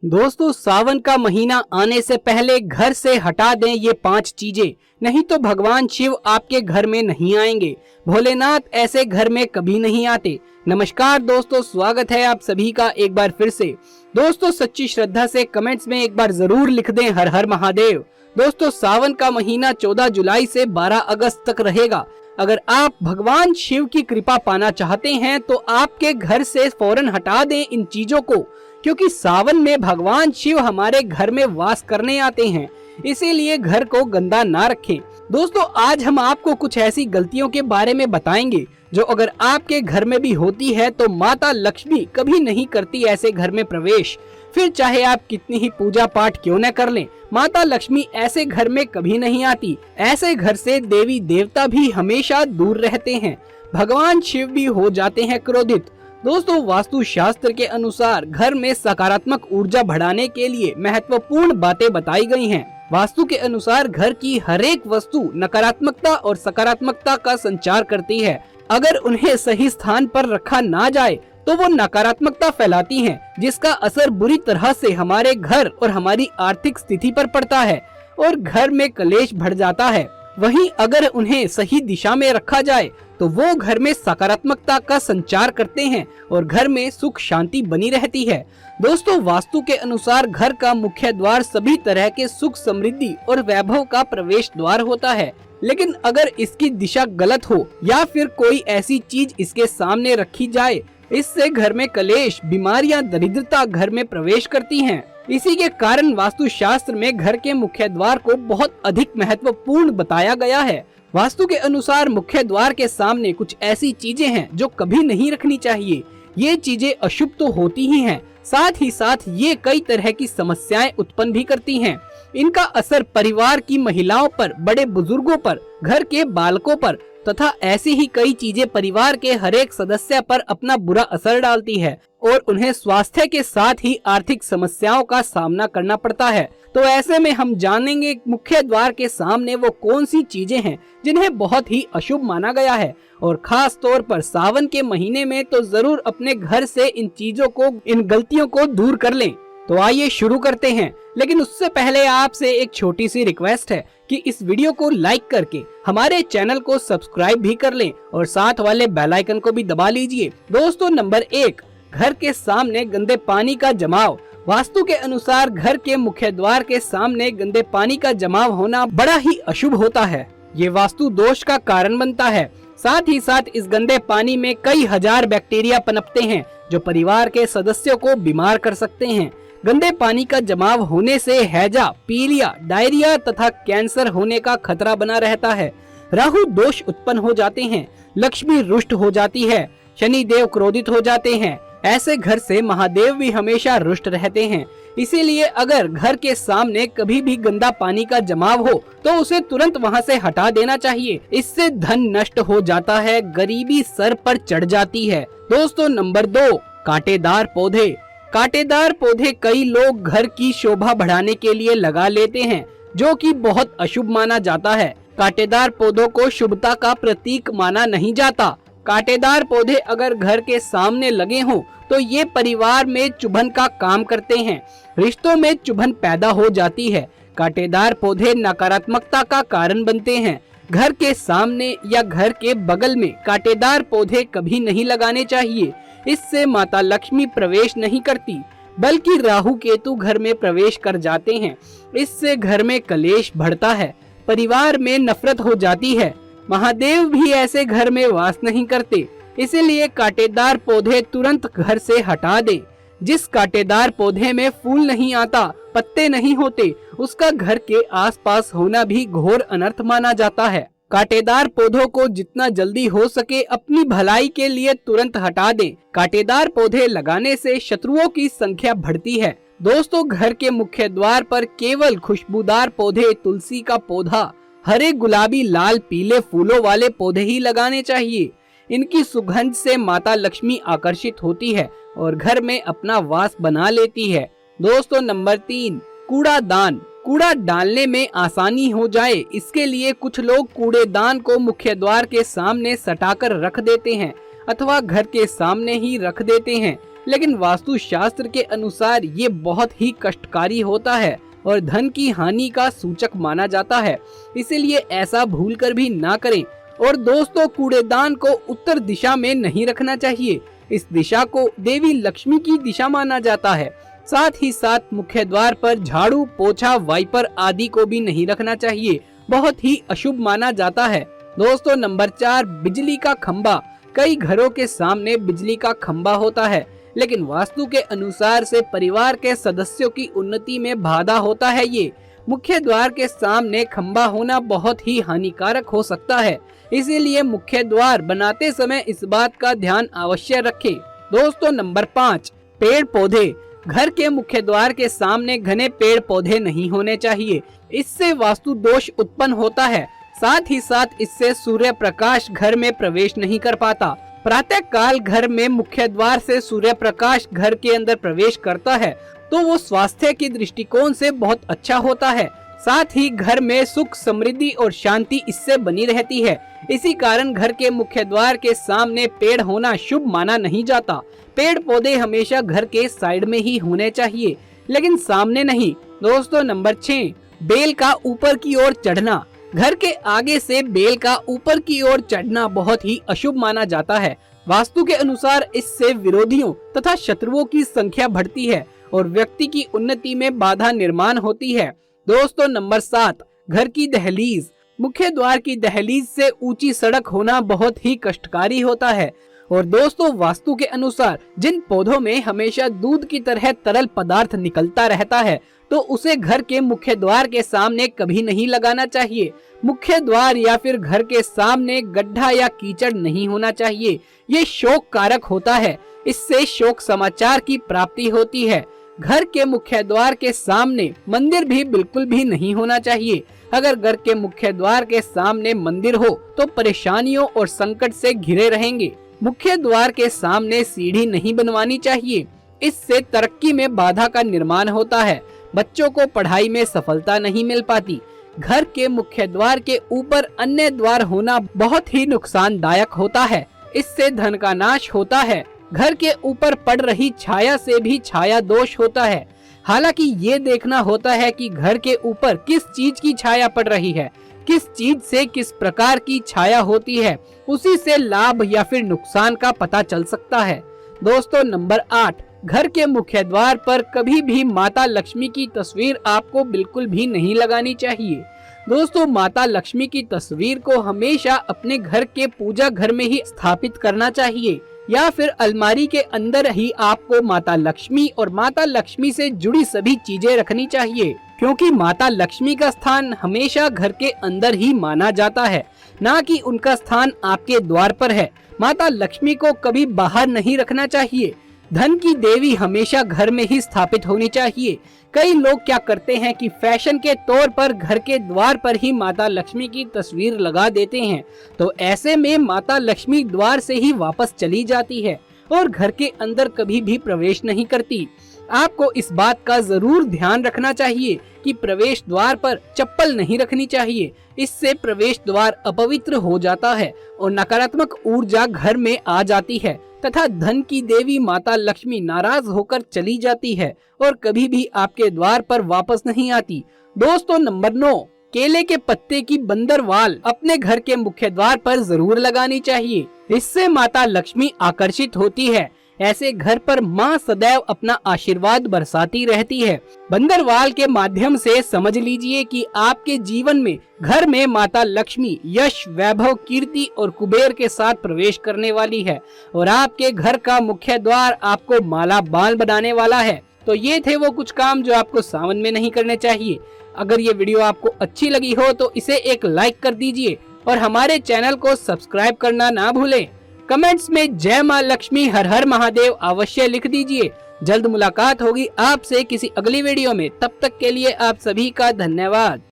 दोस्तों, सावन का महीना आने से पहले घर से हटा दें ये 5 चीजें, नहीं तो भगवान शिव आपके घर में नहीं आएंगे। भोलेनाथ ऐसे घर में कभी नहीं आते। नमस्कार दोस्तों, स्वागत है आप सभी का एक बार फिर से। दोस्तों, सच्ची श्रद्धा से कमेंट्स में एक बार जरूर लिख दें हर हर महादेव। दोस्तों, सावन का महीना 14 जुलाई से 12 अगस्त तक रहेगा। अगर आप भगवान शिव की कृपा पाना चाहते हैं तो आपके घर से फौरन हटा दें इन चीजों को, क्योंकि सावन में भगवान शिव हमारे घर में वास करने आते हैं। इसीलिए घर को गंदा ना रखें। दोस्तों, आज हम आपको कुछ ऐसी गलतियों के बारे में बताएंगे जो अगर आपके घर में भी होती है तो माता लक्ष्मी कभी नहीं करती ऐसे घर में प्रवेश। फिर चाहे आप कितनी ही पूजा पाठ क्यों न कर लें, माता लक्ष्मी ऐसे घर में कभी नहीं आती। ऐसे घर से देवी देवता भी हमेशा दूर रहते हैं। भगवान शिव भी हो जाते हैं क्रोधित। दोस्तों, वास्तु शास्त्र के अनुसार घर में सकारात्मक ऊर्जा बढ़ाने के लिए महत्वपूर्ण बातें बताई गई हैं। वास्तु के अनुसार घर की हर एक वस्तु नकारात्मकता और सकारात्मकता का संचार करती है। अगर उन्हें सही स्थान पर रखा ना जाए तो वो नकारात्मकता फैलाती हैं, जिसका असर बुरी तरह से हमारे घर और हमारी आर्थिक स्थिति पर पड़ता है और घर में कलेश बढ़ जाता है। वहीं अगर उन्हें सही दिशा में रखा जाए तो वो घर में सकारात्मकता का संचार करते हैं और घर में सुख शांति बनी रहती है। दोस्तों, वास्तु के अनुसार घर का मुख्य द्वार सभी तरह के सुख समृद्धि और वैभव का प्रवेश द्वार होता है। लेकिन अगर इसकी दिशा गलत हो या फिर कोई ऐसी चीज इसके सामने रखी जाए, इससे घर में कलेश, बीमारियां, दरिद्रता घर में प्रवेश करती हैं। इसी के कारण वास्तु शास्त्र में घर के मुख्य द्वार को बहुत अधिक महत्वपूर्ण बताया गया है। वास्तु के अनुसार मुख्य द्वार के सामने कुछ ऐसी चीजें हैं जो कभी नहीं रखनी चाहिए। ये चीजें अशुभ तो होती ही हैं, साथ ही साथ ये कई तरह की समस्याएं उत्पन्न भी करती हैं। इनका असर परिवार की महिलाओं पर, बड़े बुजुर्गों पर, घर के बालकों पर तथा ऐसी ही कई चीजें परिवार के हर एक सदस्य पर अपना बुरा असर डालती है और उन्हें स्वास्थ्य के साथ ही आर्थिक समस्याओं का सामना करना पड़ता है। तो ऐसे में हम जानेंगे मुख्य द्वार के सामने वो कौन सी चीजें हैं जिन्हें बहुत ही अशुभ माना गया है, और खास तौर पर सावन के महीने में तो जरूर अपने घर से इन चीजों को, इन गलतियों को दूर कर लें। तो आइए शुरू करते हैं। लेकिन उससे पहले आपसे एक छोटी सी रिक्वेस्ट है कि इस वीडियो को लाइक करके हमारे चैनल को सब्सक्राइब भी कर लें और साथ वाले बेल आइकन को भी दबा लीजिए। दोस्तों, नंबर 1, घर के सामने गंदे पानी का जमाव। वास्तु के अनुसार घर के मुख्य द्वार के सामने गंदे पानी का जमाव होना बड़ा ही अशुभ होता है। ये वास्तु दोष का कारण बनता है। साथ ही साथ इस गंदे पानी में कई हजार बैक्टीरिया पनपते हैं जो परिवार के सदस्यों को बीमार कर सकते हैं। गंदे पानी का जमाव होने से हैजा, पीलिया, डायरिया तथा कैंसर होने का खतरा बना रहता है। राहु दोष उत्पन्न हो जाते हैं, लक्ष्मी रुष्ट हो जाती है, शनि देव क्रोधित हो जाते हैं। ऐसे घर से महादेव भी हमेशा रुष्ट रहते हैं। इसीलिए अगर घर के सामने कभी भी गंदा पानी का जमाव हो तो उसे तुरंत वहां से हटा देना चाहिए। इससे धन नष्ट हो जाता है, गरीबी सर पर चढ़ जाती है। दोस्तों, नंबर 2, कांटेदार पौधे। कांटेदार पौधे कई लोग घर की शोभा बढ़ाने के लिए लगा लेते हैं, जो कि बहुत अशुभ माना जाता है। कांटेदार पौधों को शुभता का प्रतीक माना नहीं जाता। कांटेदार पौधे अगर घर के सामने लगे हों तो ये परिवार में चुभन का काम करते हैं, रिश्तों में चुभन पैदा हो जाती है। कांटेदार पौधे नकारात्मकता का कारण बनते हैं। घर के सामने या घर के बगल में कांटेदार पौधे कभी नहीं लगाने चाहिए। इससे माता लक्ष्मी प्रवेश नहीं करती, बल्कि राहु केतु घर में प्रवेश कर जाते हैं। इससे घर में कलेश बढ़ता है, परिवार में नफरत हो जाती है। महादेव भी ऐसे घर में वास नहीं करते। इसीलिए कांटेदार पौधे तुरंत घर से हटा दें। जिस कांटेदार पौधे में फूल नहीं आता, पत्ते नहीं होते, उसका घर के आसपास होना भी घोर अनर्थ माना जाता है। कांटेदार पौधों को जितना जल्दी हो सके अपनी भलाई के लिए तुरंत हटा दें। कांटेदार पौधे लगाने से शत्रुओं की संख्या बढ़ती है। दोस्तों, घर के मुख्य द्वार पर केवल खुशबूदार पौधे, तुलसी का पौधा, हरे, गुलाबी, लाल, पीले फूलों वाले पौधे ही लगाने चाहिए। इनकी सुगंध से माता लक्ष्मी आकर्षित होती है और घर में अपना वास बना लेती है। दोस्तों, नंबर 3, कूड़ादान। कूड़ा डालने में आसानी हो जाए, इसके लिए कुछ लोग कूड़ेदान को मुख्य द्वार के सामने सटाकर रख देते हैं अथवा घर के सामने ही रख देते हैं। लेकिन वास्तु शास्त्र के अनुसार ये बहुत ही कष्टकारी होता है और धन की हानि का सूचक माना जाता है। इसीलिए ऐसा भूलकर भी ना करें। और दोस्तों, कूड़ेदान को उत्तर दिशा में नहीं रखना चाहिए। इस दिशा को देवी लक्ष्मी की दिशा माना जाता है। साथ ही साथ मुख्य द्वार पर झाड़ू, पोछा, वाइपर आदि को भी नहीं रखना चाहिए, बहुत ही अशुभ माना जाता है। दोस्तों, नंबर 4, बिजली का खंबा। कई घरों के सामने बिजली का खंबा होता है, लेकिन वास्तु के अनुसार से परिवार के सदस्यों की उन्नति में बाधा होता है। ये मुख्य द्वार के सामने खंबा होना बहुत ही हानिकारक हो सकता है, इसीलिए मुख्य द्वार बनाते समय इस बात का ध्यान अवश्य रखें। दोस्तों, नंबर 5, पेड़ पौधे। घर के मुख्य द्वार के सामने घने पेड़ पौधे नहीं होने चाहिए, इससे वास्तु दोष उत्पन्न होता है। साथ ही साथ इससे सूर्य प्रकाश घर में प्रवेश नहीं कर पाता। प्रातः काल घर में मुख्य द्वार से सूर्य प्रकाश घर के अंदर प्रवेश करता है तो वो स्वास्थ्य की दृष्टिकोण से बहुत अच्छा होता है। साथ ही घर में सुख, समृद्धि और शांति इससे बनी रहती है। इसी कारण घर के मुख्य द्वार के सामने पेड़ होना शुभ माना नहीं जाता। पेड़ पौधे हमेशा घर के साइड में ही होने चाहिए, लेकिन सामने नहीं। दोस्तों, नंबर 6, बेल का ऊपर की ओर चढ़ना। घर के आगे से बेल का ऊपर की ओर चढ़ना बहुत ही अशुभ माना जाता है। वास्तु के अनुसार इससे विरोधियों तथा शत्रुओं की संख्या बढ़ती है और व्यक्ति की उन्नति में बाधा निर्माण होती है। दोस्तों, नंबर 7, घर की दहलीज। मुख्य द्वार की दहलीज से ऊंची सड़क होना बहुत ही कष्टकारी होता है। और दोस्तों, वास्तु के अनुसार जिन पौधों में हमेशा दूध की तरह तरल पदार्थ निकलता रहता है तो उसे घर के मुख्य द्वार के सामने कभी नहीं लगाना चाहिए। मुख्य द्वार या फिर घर के सामने गड्ढा या कीचड़ नहीं होना चाहिए, ये शोक कारक होता है। इससे शोक समाचार की प्राप्ति होती है। घर के मुख्य द्वार के सामने मंदिर भी बिल्कुल भी नहीं होना चाहिए। अगर घर के मुख्य द्वार के सामने मंदिर हो तो परेशानियों और संकट से घिरे रहेंगे। मुख्य द्वार के सामने सीढ़ी नहीं बनवानी चाहिए, इससे तरक्की में बाधा का निर्माण होता है। बच्चों को पढ़ाई में सफलता नहीं मिल पाती। घर के मुख्य द्वार के ऊपर अन्य द्वार होना बहुत ही नुकसानदायक होता है, इससे धन का नाश होता है। घर के ऊपर पड़ रही छाया से भी छाया दोष होता है। हालांकि ये देखना होता है कि घर के ऊपर किस चीज की छाया पड़ रही है, किस चीज से किस प्रकार की छाया होती है, उसी से लाभ या फिर नुकसान का पता चल सकता है। दोस्तों, नंबर 8, घर के मुख्य द्वार पर कभी भी माता लक्ष्मी की तस्वीर आपको बिल्कुल भी नहीं लगानी चाहिए। दोस्तों, माता लक्ष्मी की तस्वीर को हमेशा अपने घर के पूजा घर में ही स्थापित करना चाहिए या फिर अलमारी के अंदर ही आपको माता लक्ष्मी और माता लक्ष्मी से जुड़ी सभी चीजें रखनी चाहिए, क्योंकि माता लक्ष्मी का स्थान हमेशा घर के अंदर ही माना जाता है, ना कि उनका स्थान आपके द्वार पर है। माता लक्ष्मी को कभी बाहर नहीं रखना चाहिए। धन की देवी हमेशा घर में ही स्थापित होनी चाहिए। कई लोग क्या करते हैं कि फैशन के तौर पर घर के द्वार पर ही माता लक्ष्मी की तस्वीर लगा देते हैं, तो ऐसे में माता लक्ष्मी द्वार से ही वापस चली जाती है और घर के अंदर कभी भी प्रवेश नहीं करती। आपको इस बात का जरूर ध्यान रखना चाहिए कि प्रवेश द्वार पर चप्पल नहीं रखनी चाहिए, इससे प्रवेश द्वार अपवित्र हो जाता है और नकारात्मक ऊर्जा घर में आ जाती है तथा धन की देवी माता लक्ष्मी नाराज होकर चली जाती है और कभी भी आपके द्वार पर वापस नहीं आती। दोस्तों, नंबर 9, केले के पत्ते की बंदरवाल अपने घर के मुख्य द्वार पर जरूर लगानी चाहिए, इससे माता लक्ष्मी आकर्षित होती है। ऐसे घर पर माँ सदैव अपना आशीर्वाद बरसाती रहती है। बंदरवाल के माध्यम से समझ लीजिए कि आपके जीवन में घर में माता लक्ष्मी यश, वैभव, कीर्ति और कुबेर के साथ प्रवेश करने वाली है और आपके घर का मुख्य द्वार आपको माला माल बनाने वाला है। तो ये थे वो कुछ काम जो आपको सावन में नहीं करने चाहिए। अगर ये वीडियो आपको अच्छी लगी हो तो इसे एक लाइक कर दीजिए और हमारे चैनल को सब्सक्राइब करना ना भूलें। कमेंट्स में जय मां लक्ष्मी, हर हर महादेव अवश्य लिख दीजिए। जल्द मुलाकात होगी आपसे किसी अगली वीडियो में। तब तक के लिए आप सभी का धन्यवाद।